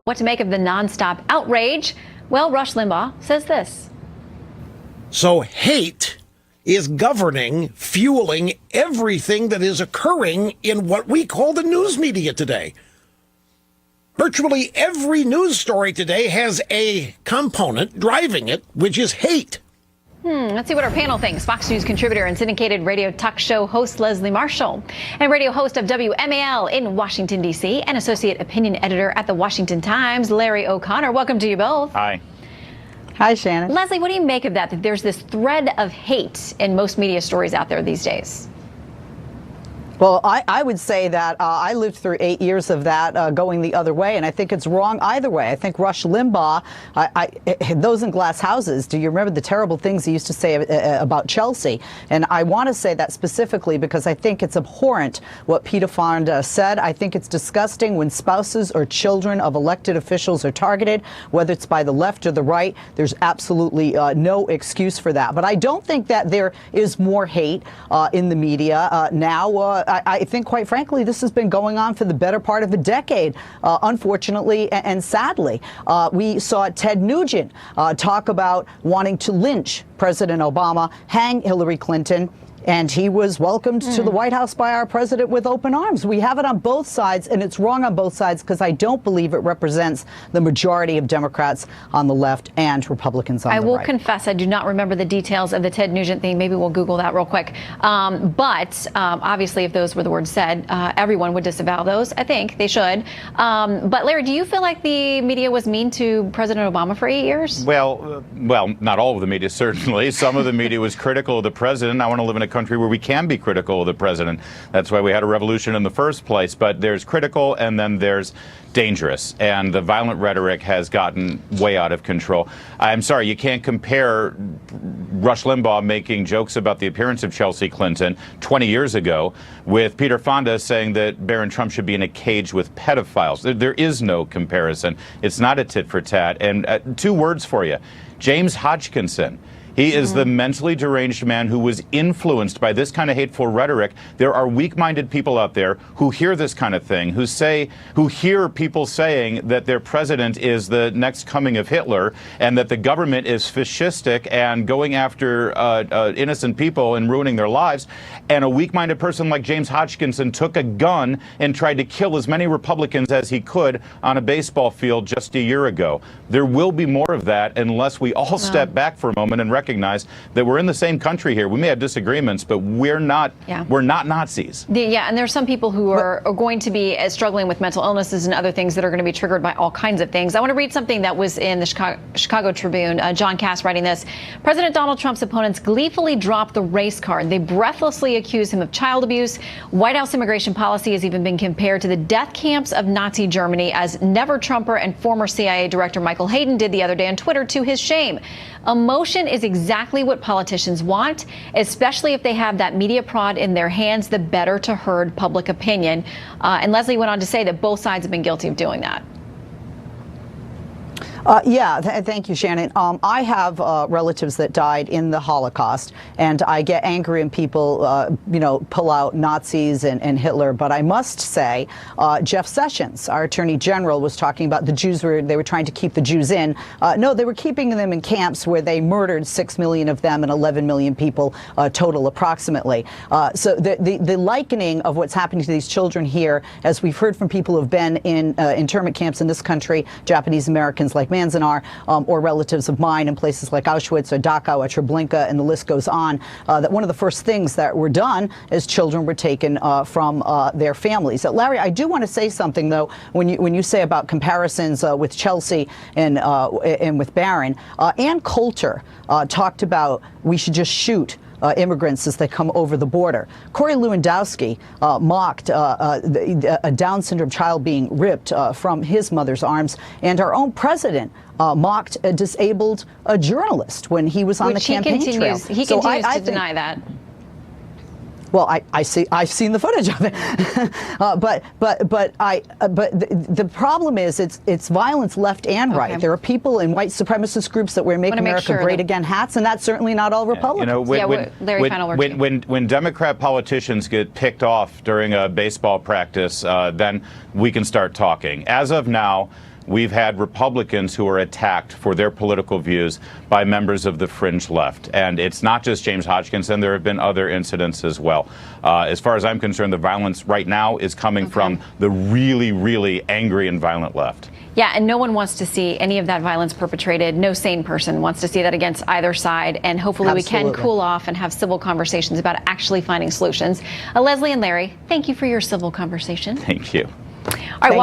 what to make of the nonstop outrage. Well, Rush Limbaugh says this. So hate is governing, fueling everything that is occurring in what we call the news media today. Virtually every news story today has a component driving it, which is hate. Let's see what our panel thinks. Fox News contributor and syndicated radio talk show host Leslie Marshall, and radio host of WMAL in Washington, D.C., and associate opinion editor at the Washington Times, Larry O'Connor. Welcome to you both. Hi. Hi, Shannon. Leslie, what do you make of that there's this thread of hate in most media stories out there these days? Well, I would say that I lived through 8 years of that going the other way, and I think it's wrong either way. I think Rush Limbaugh, those in glass houses, do you remember the terrible things he used to say about Chelsea? And I want to say that specifically because I think it's abhorrent what Peter Fonda said. I think it's disgusting when spouses or children of elected officials are targeted, whether it's by the left or the right. There's absolutely no excuse for that. But I don't think that there is more hate in the media now. I think, quite frankly, this has been going on for the better part of a decade, unfortunately and sadly. We saw Ted Nugent talk about wanting to lynch President Obama, hang Hillary Clinton, and he was welcomed to the White House by our president with open arms. We have it on both sides, and it's wrong on both sides because I don't believe it represents the majority of Democrats on the left and Republicans on the right. I will confess I do not remember the details of the Ted Nugent thing. Maybe we'll Google that real quick. But obviously, if those were the words said, everyone would disavow those. I think they should. But Larry, do you feel like the media was mean to President Obama for 8 years? Well, not all of the media, certainly. Some of the media was critical of the president. I want to live in a country where we can be critical of the president. That's why we had a revolution in the first place. But there's critical and then there's dangerous. And the violent rhetoric has gotten way out of control. I'm sorry, you can't compare Rush Limbaugh making jokes about the appearance of Chelsea Clinton 20 years ago with Peter Fonda saying that Barron Trump should be in a cage with pedophiles. There is no comparison. It's not a tit for tat. And 2 words for you. James Hodgkinson. He is the mentally deranged man who was influenced by this kind of hateful rhetoric. There are weak-minded people out there who hear this kind of thing, who hear people saying that their president is the next coming of Hitler and that the government is fascistic and going after innocent people and ruining their lives. And a weak-minded person like James Hodgkinson took a gun and tried to kill as many Republicans as he could on a baseball field just a year ago. There will be more of that unless we all step back for a moment and recognize that we're in the same country here. We may have disagreements, but we're not Nazis. Yeah, and there's some people who are going to be struggling with mental illnesses and other things that are going to be triggered by all kinds of things. I want to read something that was in the Chicago Tribune. John Cass writing this. President Donald Trump's opponents gleefully dropped the race card. They breathlessly accuse him of child abuse. White House immigration policy has even been compared to the death camps of Nazi Germany, as never-Trumper and former CIA Director Michael Hayden did the other day on Twitter, to his shame. Emotion is exactly what politicians want, especially if they have that media prod in their hands, the better to herd public opinion. And Leslie went on to say that both sides have been guilty of doing that. Thank you, Shannon. I have relatives that died in the Holocaust, and I get angry when people, pull out Nazis and Hitler. But I must say, Jeff Sessions, our Attorney General, was talking about the Jews they were trying to keep the Jews in. No, they were keeping them in camps where they murdered 6 million of them and 11 million people total, approximately. So the likening of what's happening to these children here, as we've heard from people who've been in internment camps in this country, Japanese Americans like Manzanar, or relatives of mine in places like Auschwitz or Dachau or Treblinka, and the list goes on, that one of the first things that were done is children were taken from their families. Larry, I do want to say something, though, when you say about comparisons with Chelsea and with Barron. Ann Coulter talked about we should just shoot immigrants as they come over the border. Corey Lewandowski mocked a Down syndrome child being ripped from his mother's arms, and our own president mocked a disabled journalist when he was on the campaign trail. He continues to deny that. Well, I've seen the footage of it, but the problem is it's violence left and right. There are people in white supremacist groups that wear "Make America Great Again" hats, and that's certainly not all Republicans. When Democrat politicians get picked off during a baseball practice, then we can start talking. As of now, we've had Republicans who are attacked for their political views by members of the fringe left. And it's not just James Hodgkinson. There have been other incidents as well. As far as I'm concerned, the violence right now is coming from the really, really angry and violent left. Yeah, and no one wants to see any of that violence perpetrated. No sane person wants to see that against either side. And hopefully we can cool off and have civil conversations about actually finding solutions. Leslie and Larry, thank you for your civil conversation. Thank you. All right.